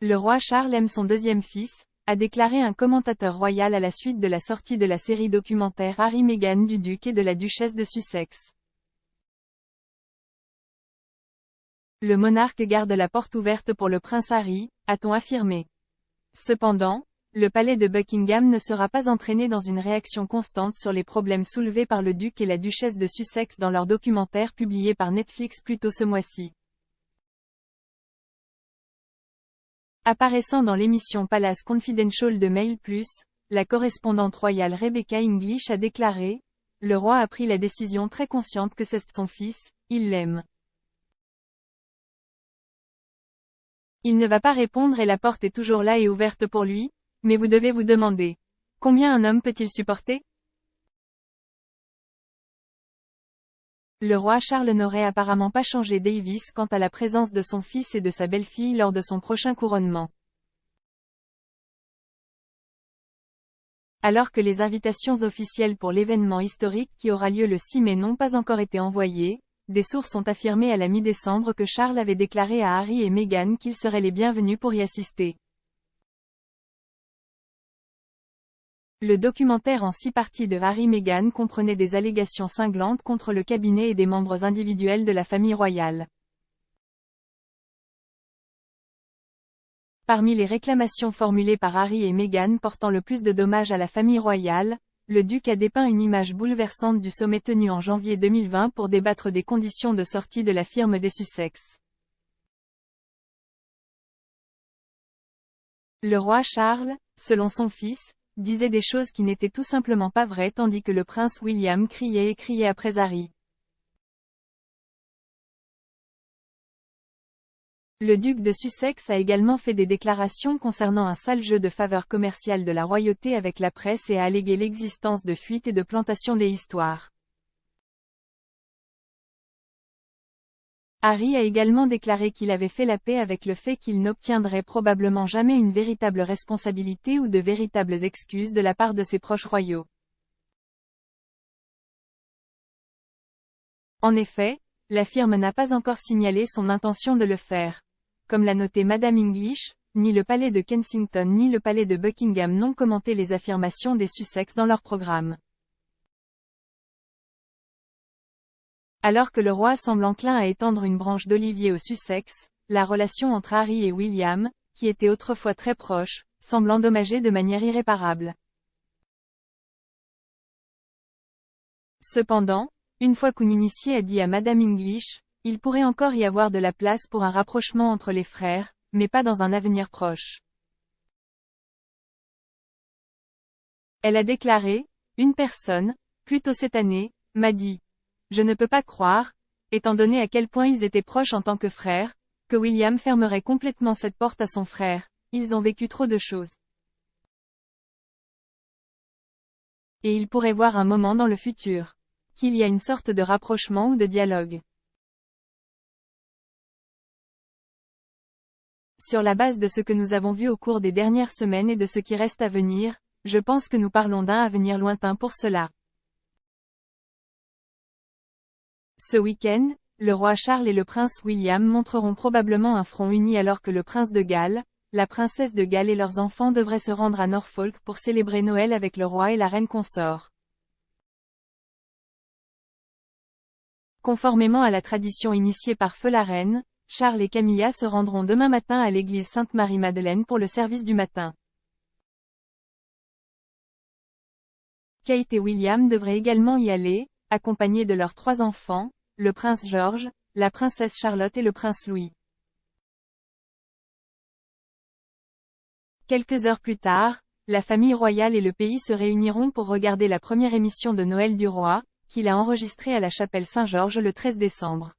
Le roi Charles aime son deuxième fils, a déclaré un commentateur royal à la suite de la sortie de la série documentaire Harry-Meghan du duc et de la duchesse de Sussex. Le monarque garde la porte ouverte pour le prince Harry, a-t-on affirmé. Cependant, le palais de Buckingham ne sera pas entraîné dans une réaction constante sur les problèmes soulevés par le duc et la duchesse de Sussex dans leur documentaire publié par Netflix plus tôt ce mois-ci. Apparaissant dans l'émission Palace Confidential de Mail+, la correspondante royale Rebecca English a déclaré « Le roi a pris la décision très consciente que c'est son fils, il l'aime. Il ne va pas répondre et la porte est toujours là et ouverte pour lui, mais vous devez vous demander. Combien un homme peut-il supporter ? » Le roi Charles n'aurait apparemment pas changé Davis quant à la présence de son fils et de sa belle-fille lors de son prochain couronnement. Alors que les invitations officielles pour l'événement historique qui aura lieu le 6 mai n'ont pas encore été envoyées, des sources ont affirmé à la mi-décembre que Charles avait déclaré à Harry et Meghan qu'ils seraient les bienvenus pour y assister. Le documentaire en 6 parties de Harry-Meghan comprenait des allégations cinglantes contre le cabinet et des membres individuels de la famille royale. Parmi les réclamations formulées par Harry et Meghan portant le plus de dommages à la famille royale, le duc a dépeint une image bouleversante du sommet tenu en janvier 2020 pour débattre des conditions de sortie de la firme des Sussex. Le roi Charles, selon son fils, disait des choses qui n'étaient tout simplement pas vraies tandis que le prince William criait et criait après Harry. Le duc de Sussex a également fait des déclarations concernant un sale jeu de faveur commercial de la royauté avec la presse et a allégué l'existence de fuites et de plantations des histoires. Harry a également déclaré qu'il avait fait la paix avec le fait qu'il n'obtiendrait probablement jamais une véritable responsabilité ou de véritables excuses de la part de ses proches royaux. En effet, la firme n'a pas encore signalé son intention de le faire. Comme l'a noté Madame English, ni le palais de Kensington ni le palais de Buckingham n'ont commenté les affirmations des Sussex dans leur programme. Alors que le roi semble enclin à étendre une branche d'olivier aux Sussex, la relation entre Harry et William, qui était autrefois très proche, semble endommagée de manière irréparable. Cependant, une fois qu'une initiée a dit à Madame English, il pourrait encore y avoir de la place pour un rapprochement entre les frères, mais pas dans un avenir proche. Elle a déclaré, « Une personne, plus tôt cette année, m'a dit. Je ne peux pas croire, étant donné à quel point ils étaient proches en tant que frères, que William fermerait complètement cette porte à son frère, ils ont vécu trop de choses. Et il pourrait voir un moment dans le futur. Qu'il y a une sorte de rapprochement ou de dialogue. » Sur la base de ce que nous avons vu au cours des dernières semaines et de ce qui reste à venir, je pense que nous parlons d'un avenir lointain pour cela. Ce week-end, le roi Charles et le prince William montreront probablement un front uni alors que le prince de Galles, la princesse de Galles et leurs enfants devraient se rendre à Norfolk pour célébrer Noël avec le roi et la reine consort. Conformément à la tradition initiée par Feu la reine, Charles et Camilla se rendront demain matin à l'église Sainte-Marie-Madeleine pour le service du matin. Kate et William devraient également y aller, accompagnés de leurs 3 enfants, le prince George, la princesse Charlotte et le prince Louis. Quelques heures plus tard, la famille royale et le pays se réuniront pour regarder la première émission de Noël du roi, qu'il a enregistrée à la chapelle Saint-Georges le 13 décembre.